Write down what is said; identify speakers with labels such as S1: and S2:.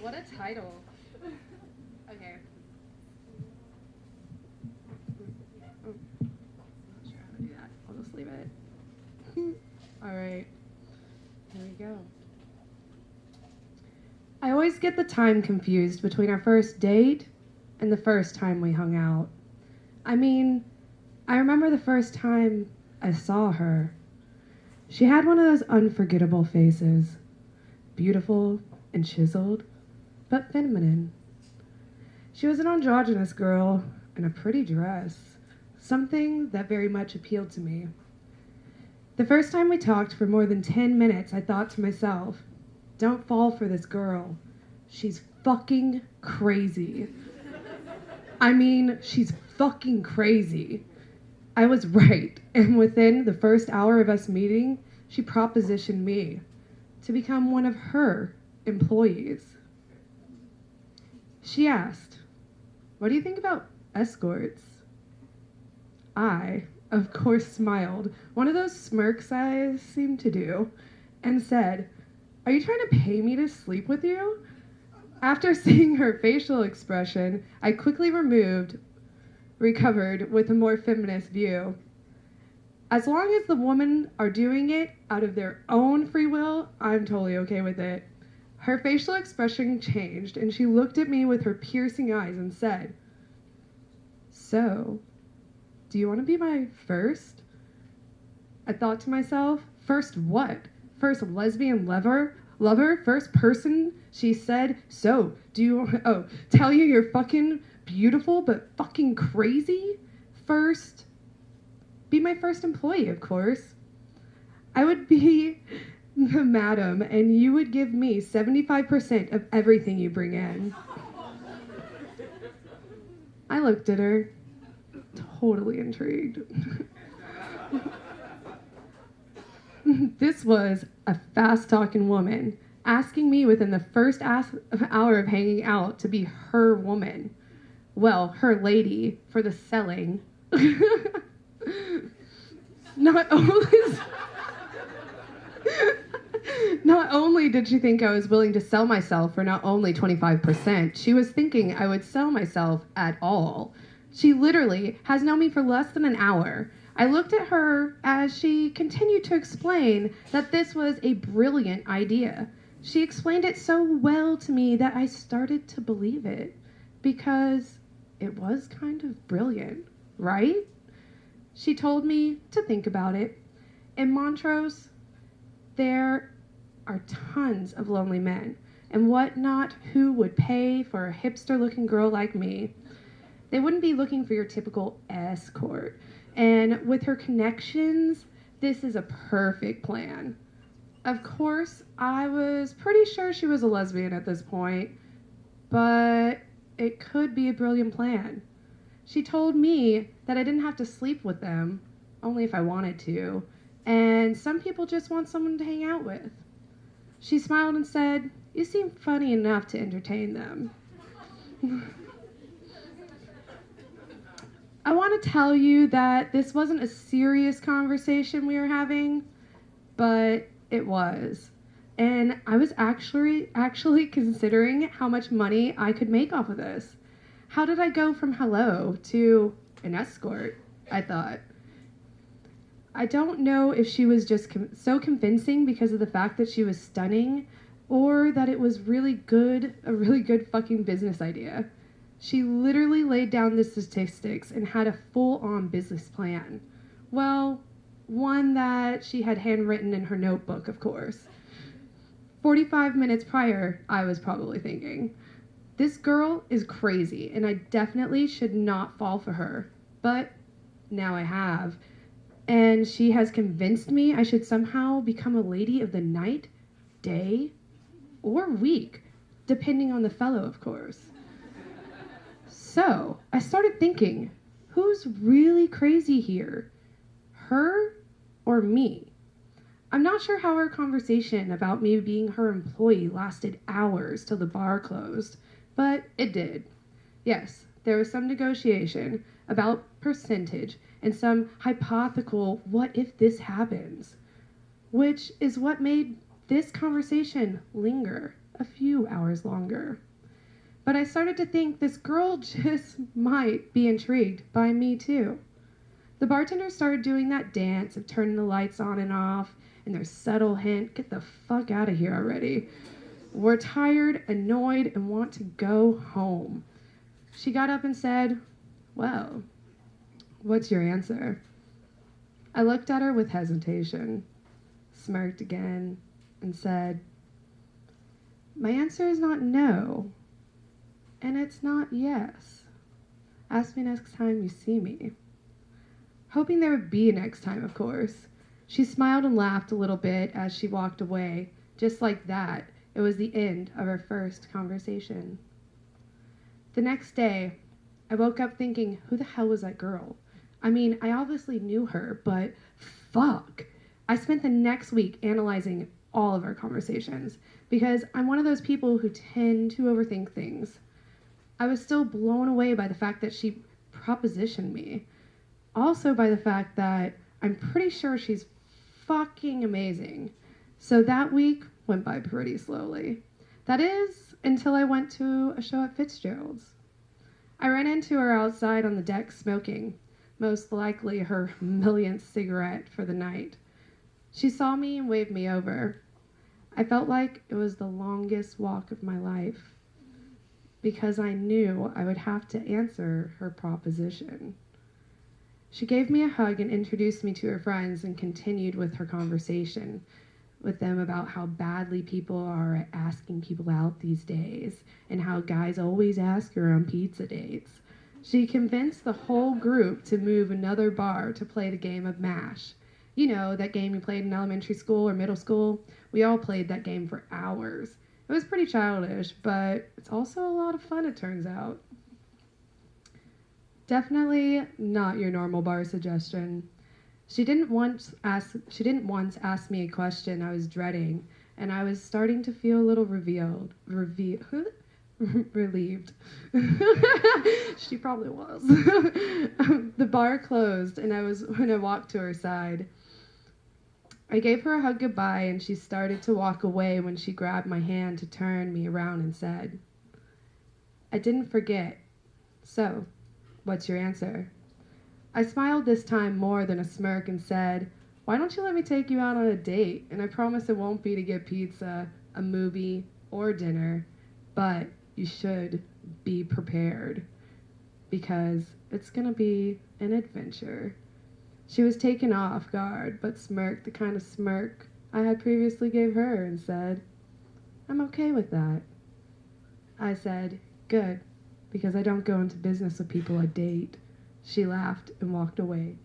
S1: What a title. Okay. Oh, not sure how to do that. I'll just leave it. All right. Here we go. I always get the time confused between our first date and the first time we hung out. I mean, I remember the first time I saw her. She had one of those unforgettable faces, beautiful and chiseled, but feminine. She was an androgynous girl in a pretty dress, something that very much appealed to me. The first time we talked for more than 10 minutes, I thought to myself, don't fall for this girl. She's fucking crazy. I mean, she's fucking crazy. I was right, and within the first hour of us meeting, she propositioned me to become one of her employees. She asked, what do you think about escorts? I, of course, smiled, one of those smirks I seem to do, and said, are you trying to pay me to sleep with you? After seeing her facial expression, I quickly recovered with a more feminist view. As long as the women are doing it out of their own free will, I'm totally okay with it. Her facial expression changed, and she looked at me with her piercing eyes and said, so, do you want to be my first? I thought to myself, first what? First lesbian lover? First person? She said, so, tell you you're fucking beautiful but fucking crazy? First, be my first employee, of course. I would be the madam, and you would give me 75% of everything you bring in. I looked at her, totally intrigued. This was a fast-talking woman asking me within the first hour of hanging out to be her woman. Well, her lady for the selling. Not only did she think I was willing to sell myself for not only 25%, she was thinking I would sell myself at all. She literally has known me for less than an hour. I looked at her as she continued to explain that this was a brilliant idea. She explained it so well to me that I started to believe it, because it was kind of brilliant, right? She told me to think about it. In Montrose, there are tons of lonely men and whatnot who would pay for a hipster-looking girl like me. They wouldn't be looking for your typical escort. And with her connections, this is a perfect plan. Of course, I was pretty sure she was a lesbian at this point, but it could be a brilliant plan. She told me that I didn't have to sleep with them, only if I wanted to, and some people just want someone to hang out with. She smiled and said, you seem funny enough to entertain them. I want to tell you that this wasn't a serious conversation we were having, but it was. And I was actually considering how much money I could make off of this. How did I go from hello to an escort, I thought. I don't know if she was just so convincing because of the fact that she was stunning, or that it was a really good fucking business idea. She literally laid down the statistics and had a full-on business plan. Well, one that she had handwritten in her notebook, of course. 45 minutes prior, I was probably thinking, this girl is crazy, and I definitely should not fall for her. But now I have. And she has convinced me I should somehow become a lady of the night, day, or week, depending on the fellow, of course. So I started thinking, who's really crazy here? Her or me? I'm not sure how our conversation about me being her employee lasted hours till the bar closed, but it did. Yes, there was some negotiation about percentage and some hypothetical what if this happens, which is what made this conversation linger a few hours longer. But I started to think this girl just might be intrigued by me too. The bartender started doing that dance of turning the lights on and off, and their subtle hint, get the fuck out of here already. We're tired, annoyed, and want to go home. She got up and said, well, what's your answer? I looked at her with hesitation, smirked again, and said, my answer is not no, and it's not yes. Ask me next time you see me. Hoping there would be a next time, of course. She smiled and laughed a little bit as she walked away. Just like that, it was the end of our first conversation. The next day, I woke up thinking, who the hell was that girl? I mean, I obviously knew her, but fuck. I spent the next week analyzing all of our conversations because I'm one of those people who tend to overthink things. I was still blown away by the fact that she propositioned me. Also by the fact that I'm pretty sure she's fucking amazing. So that week went by pretty slowly. That is, until I went to a show at Fitzgerald's. I ran into her outside on the deck smoking, most likely her millionth cigarette for the night. She saw me and waved me over. I felt like it was the longest walk of my life because I knew I would have to answer her proposition. She gave me a hug and introduced me to her friends and continued with her conversation with them about how badly people are at asking people out these days and how guys always ask her on pizza dates. She convinced the whole group to move another bar to play the game of MASH. You know, that game you played in elementary school or middle school? We all played that game for hours. It was pretty childish, but it's also a lot of fun, it turns out. Definitely not your normal bar suggestion. She didn't once ask me a question I was dreading, and I was starting to feel a little relieved. She probably was. The bar closed, and when I walked to her side. I gave her a hug goodbye, and she started to walk away when she grabbed my hand to turn me around and said, I didn't forget. So, what's your answer? I smiled this time more than a smirk and said, why don't you let me take you out on a date? And I promise it won't be to get pizza, a movie, or dinner, but you should be prepared because it's going to be an adventure. She was taken off guard, but smirked the kind of smirk I had previously gave her and said, I'm okay with that. I said, good, because I don't go into business with people I date. She laughed and walked away.